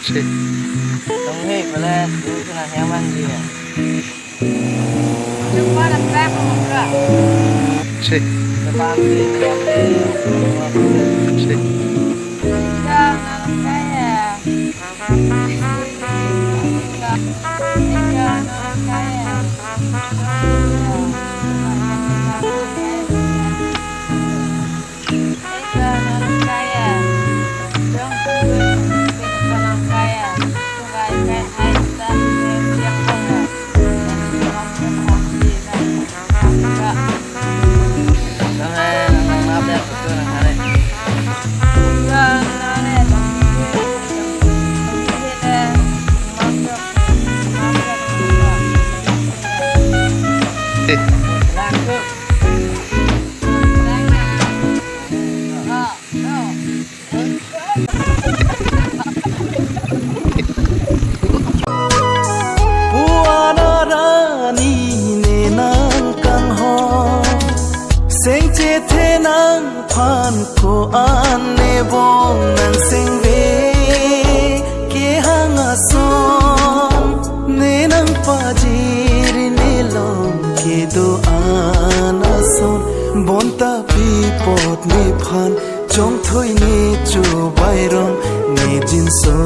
Sí. Trong hết mà lên cứ là heo ăn gì à? Đừng có làm bếp không được. Sí. Cái ban gì heo đi. Sí. Cho nó cái à. Cái này là ngáp đẹp của tôi là cái này. Sí. Làm cơ. Puanarani nenang kang ho seng che the nang phan ko an ne bong nang seng ve ke hanga son nenang pajir ne long ke do ana son bonta pi pot ne phan chong thoi ne chu bai rong ne jin so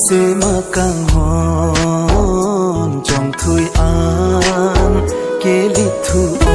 se ma kang hon trong thui an ke li thu